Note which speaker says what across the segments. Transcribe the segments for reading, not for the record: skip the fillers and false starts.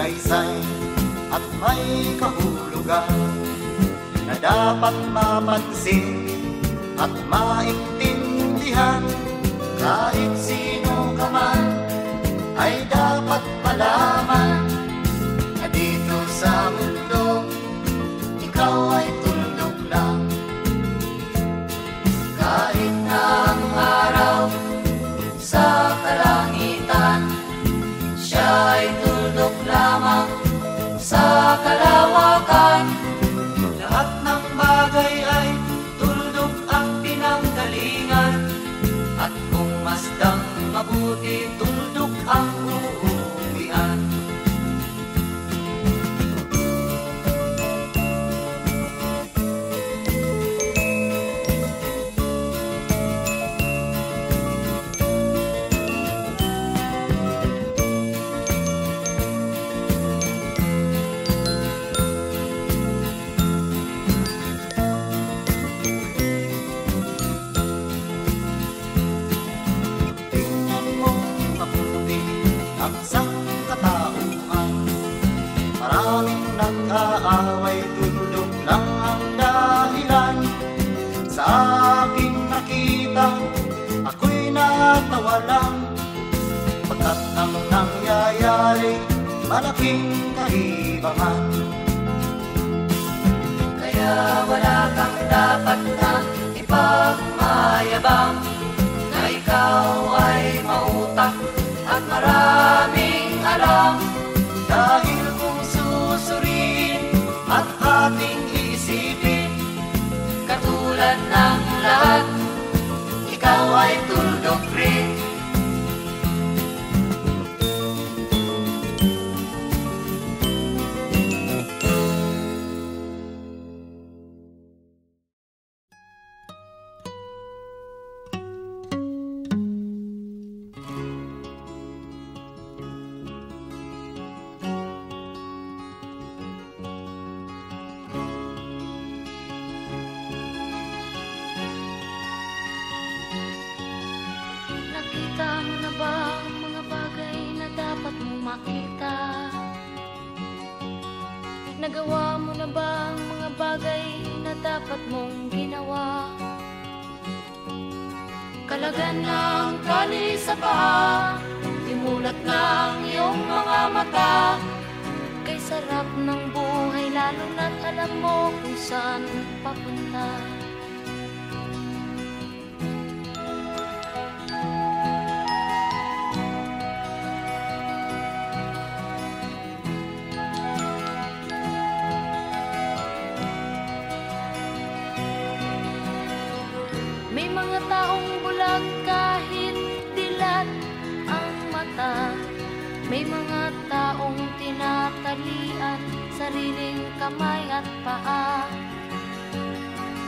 Speaker 1: salaysay at may kahulugan na dapat mapansin at maintindihan. Kahit sino ka man ay dapat malaman na dito sa mundo ikaw ay tuldok lang. Kahit na ang araw sa kalangitan, siya ay tuldok lamang sa kalawakan. Lahat ng bagay ay tuldok ang pinanggalingan, at kung masdang mabuti, tuldok ang uuwian. Nag-aaway, tuldok lang ang dahilan. Sa aking nakita, ako'y natawa lang, pagkat ang nangyayari malaking kaibahan. Kaya wala kang dapat na ipagmayabang, na ikaw ay mautak at maraming alam. Dahil kung susuriin at ating iisipin, katulad ng lahat, ikaw ay tuldok rin.
Speaker 2: Nakita mo na ba ang mga bagay na dapat mong makita? Nagawa mo na ba ang mga bagay na dapat mong ginawa? Kalagan ng tali sa paa, imulat ng iyong mga mata. Kay sarap ng buhay, lalo na't alam mo kung saan papunta. May mga taong bulag kahit dilat ang mata. May mga taong tinatalian sariling kamay at paa.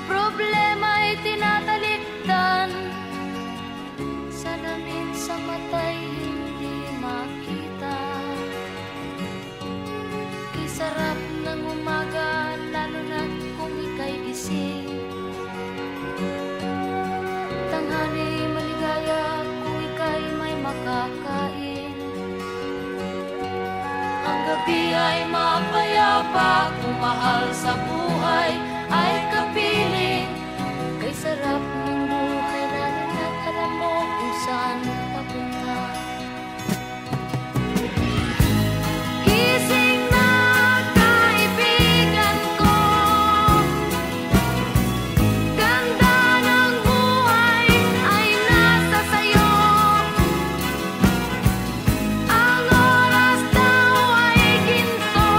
Speaker 2: Problema ay tinatalikdan, salamin sa mata'y hindi makita. Kay sarap ng umaga, lalo na kung ika'y gising. Tanghali maligaya kung ika'y may makakain. Ang gabi ay mapayapa kung mahal sa buhay ay kapiling. Kay sarap ng buhay, lalo na't alam mo kung saan papunta. Gising na kaibigan ko, ganda ng buhay ay nasa sayo. Ang oras daw ay ginto,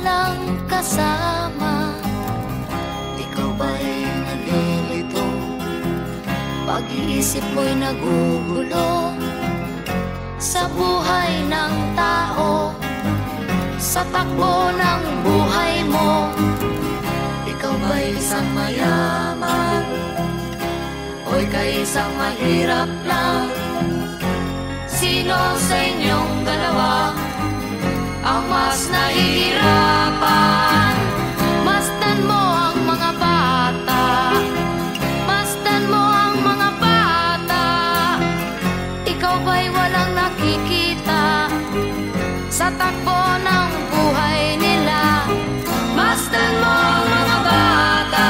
Speaker 2: walang kasama. Ikaw ba'y nalilito? Pag-iisip mo'y nagugulo sa buhay ng tao, sa takbo ng buhay mo. Ikaw ba'y isang mayaman o ika'y isang mahirap lang? Sino sa inyong dalawa ang mas nahihirapan? Masdan mo ang mga bata, masdan mo ang mga bata. Ikaw ba'y walang nakikita sa takbo ng buhay nila? Masdan mo ang mga bata,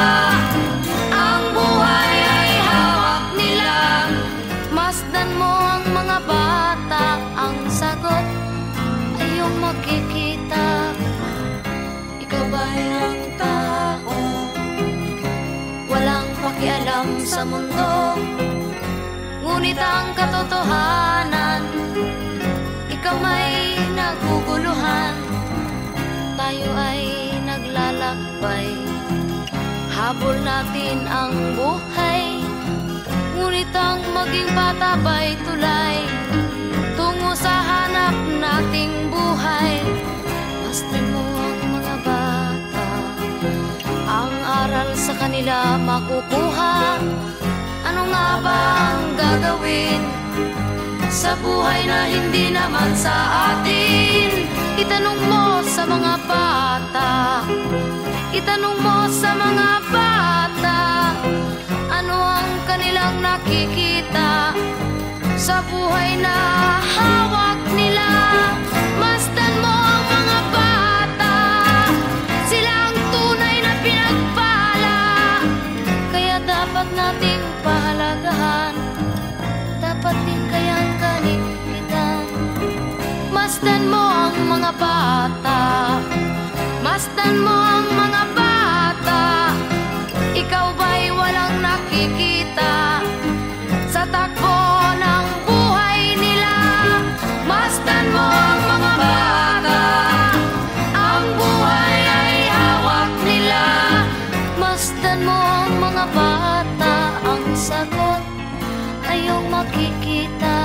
Speaker 2: ang buhay ay hawak nila. Masdan mo ang mga bata, ang sagot ay iyong makikita. Ikaw ba'y ang tao, walang pakialam sa mundo, ngunit ang katotohanan, ikaw may naguguluhan. Tayo ay naglalakbay, habol natin ang buhay, ngunit ang maging bata ba'y tulay tungo sa hanap nating buhay. Masdan mo ang mga bata, ang aral sa kanila makukuha. Ano nga ba ang gagawin sa buhay na hindi naman sa atin? Itanong mo sa mga bata, itanong mo sa mga bata, ano ang kanilang nakikita sa buhay na hawak nila. Masdan mo ang mga bata, sila ang tunay na pinagpala, kaya dapat nating pahalagahan, dapat din kayang kanipitan. Masdan mo ang mga bata, masdan mo ang mga bata. Ikaw ba'y walang nakikita sa takbo ng buhay nila? Masdan mo ang mga bata, ang buhay ay hawak nila. Masdan mo ang mga bata, ang sagot ay iyong makikita.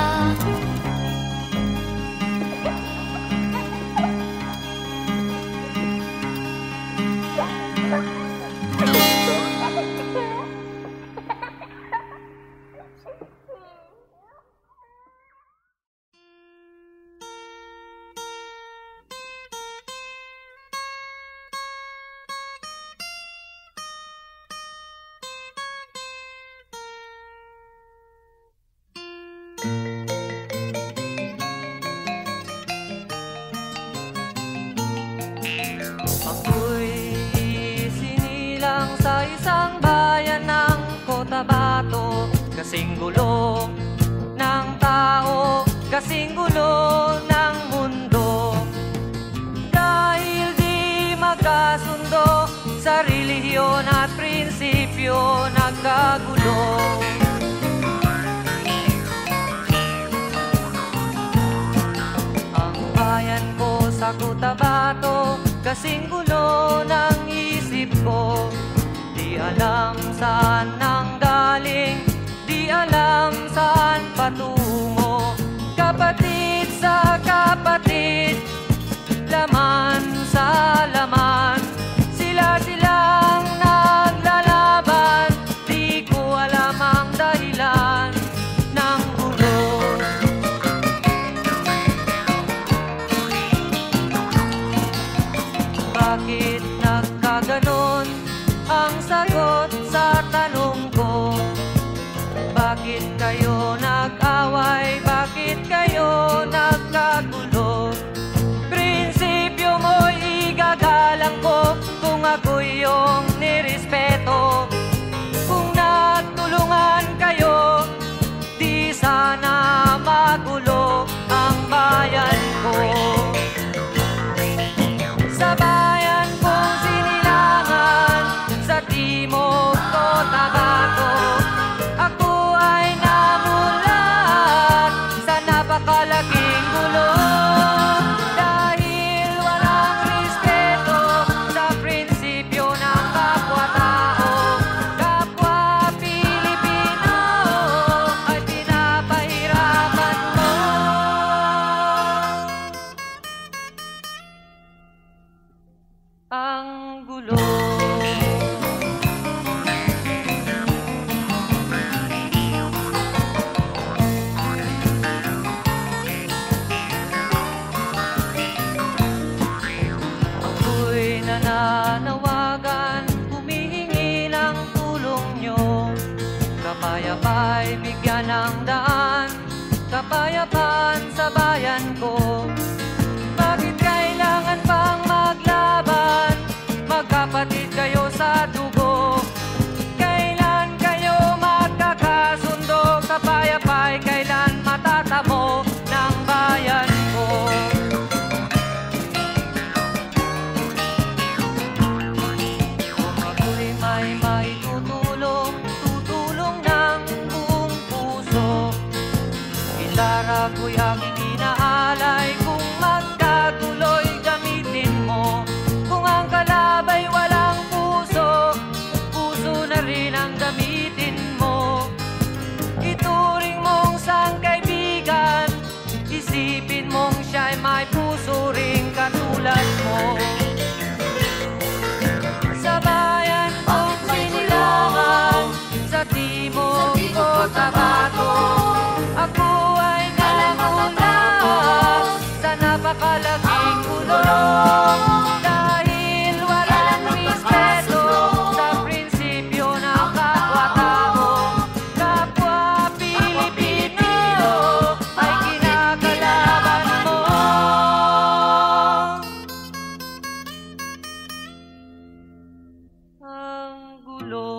Speaker 3: Ako'y sinilang sa isang bayan ng Cotabato, kasing gulo ng tao, kasing gulo ng mundo. Dahil di magkasundo sa relihiyon at prinsipyo, nagkagulo. Ang bayan ko sa Cotabato, kasing gulo ng isip ko. Di alam saan nanggaling, di alam saan patungo. Kapatid sa kapatid, laman sa laman, sila-silang naglalaban. Di ko alam ang dahilan ng gulo. Bakit nagkaganon ang sagot sa tanong ko? Bakit kayo nag-away? Bakit kayo nagkagulo? Prinsipyo mo'y igagalang ko kung ako'y iyong nirespeto. Kung nagtulungan kayo, di sana magulo ang bayan ko. Sa bayan kong sinilangan, sa timog Cotabato, ako ay namula ang gulo. Ako'y nananawagan, humihingi ng tulong nyo. Kapayapa'y bigyan ng daan, kapayapaan sa bayan ko. Bakit kailangan pang maglaban? Magkapatid kayo sa dugo. Kailan kayo magkakasundo? Kapayapa'y kailan matatamo ng bayan ko? Kung ako'y may maitutulong, tutulong ng buong puso. Gitara ko'y aking inaalay, kung magkatuloy gamitin mo. Kung ang kalabay walang puso, puso na rin ang gamitin mo. Ituring mong sangkaibigan, isipin mong siya'y may puso ring katulad mo. Sa bayan kong sinilangan, sa timog o Tabato, ako ay namulat sa napakalaking kulong. Dahil walang respeto sa prinsipyo ng kapwa-tao, kapwa Pilipino ay kinakalaban mo. Ang gulo.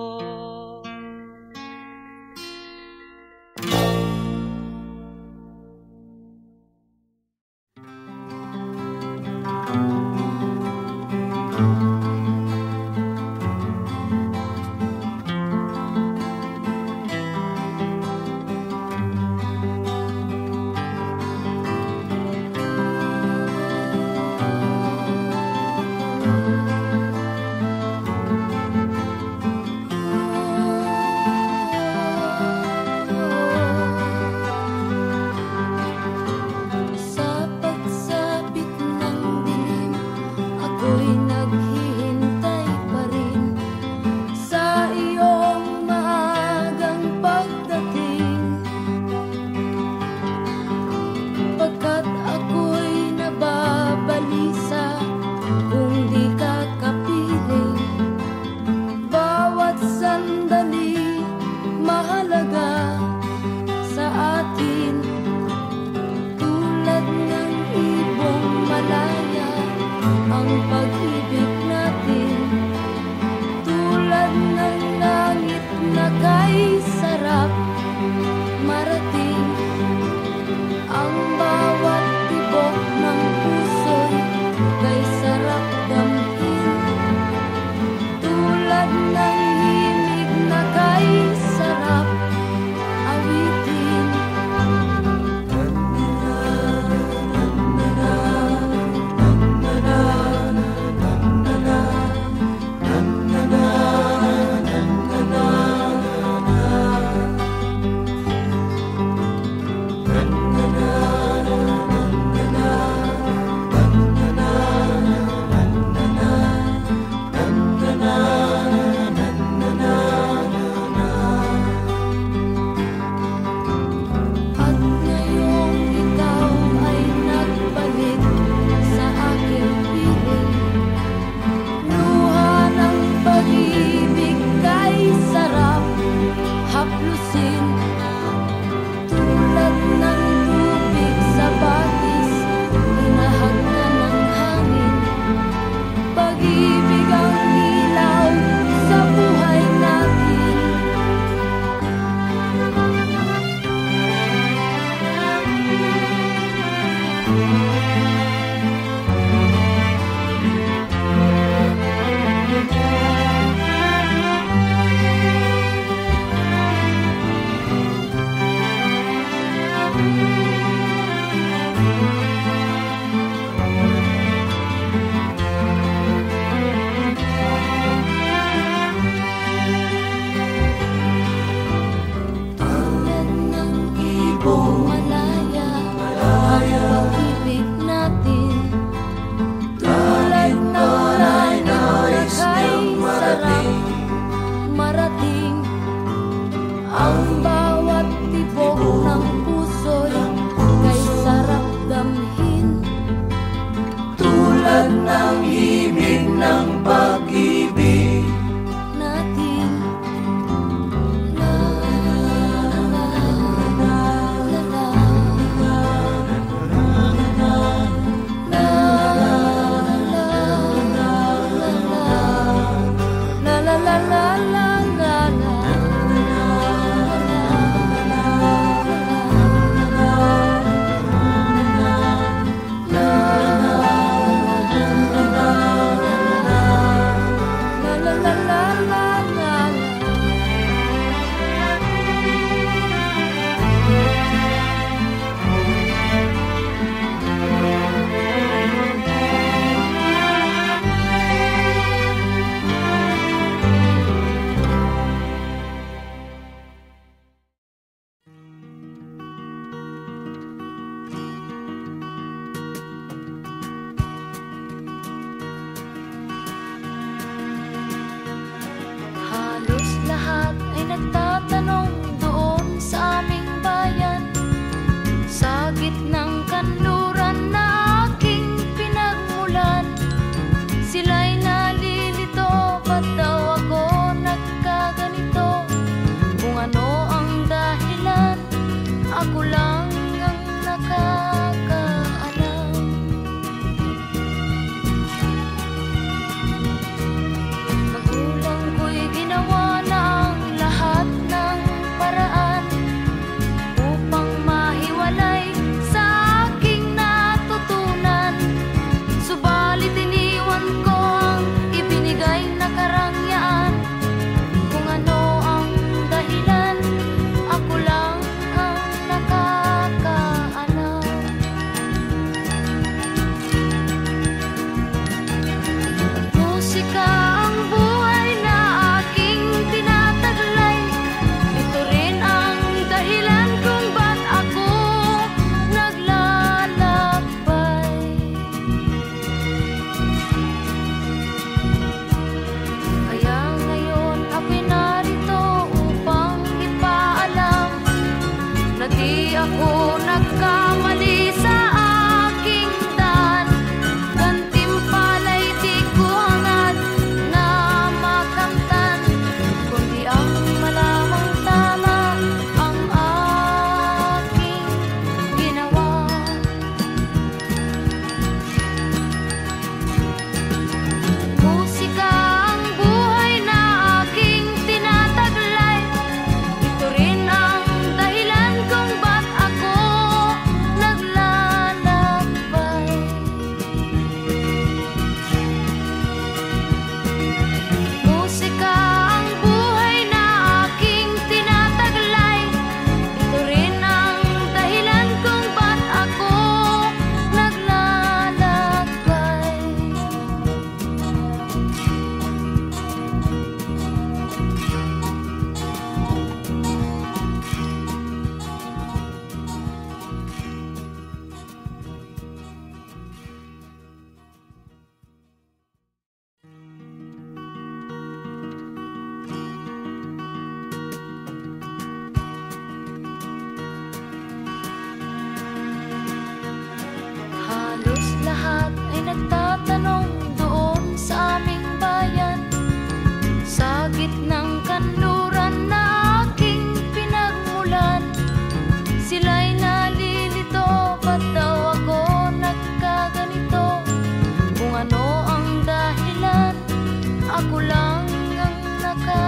Speaker 2: ako lang ang nakakaalam.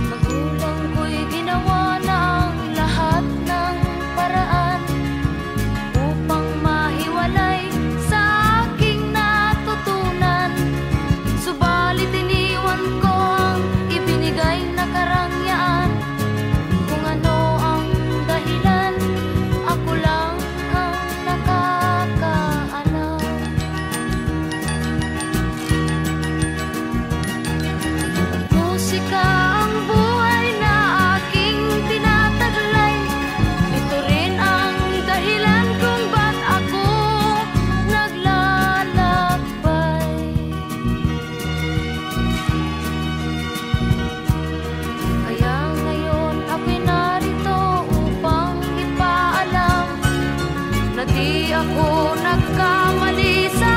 Speaker 2: Magulang ko'y ginawa na ang lahat ng paraan upang mahiwalay sa aking natutunan. Subalit iniwan ko ang ibinigay na karangyaan. Kung ano ang dahilan, ako lang ang nakakaalam. Musika ang buhay na aking tinataglay. Ito rin ang dahilan kung ba't ako naglalakbay. Kaya ngayon ako'y narito upang ipaalam na di ako nagkamali sa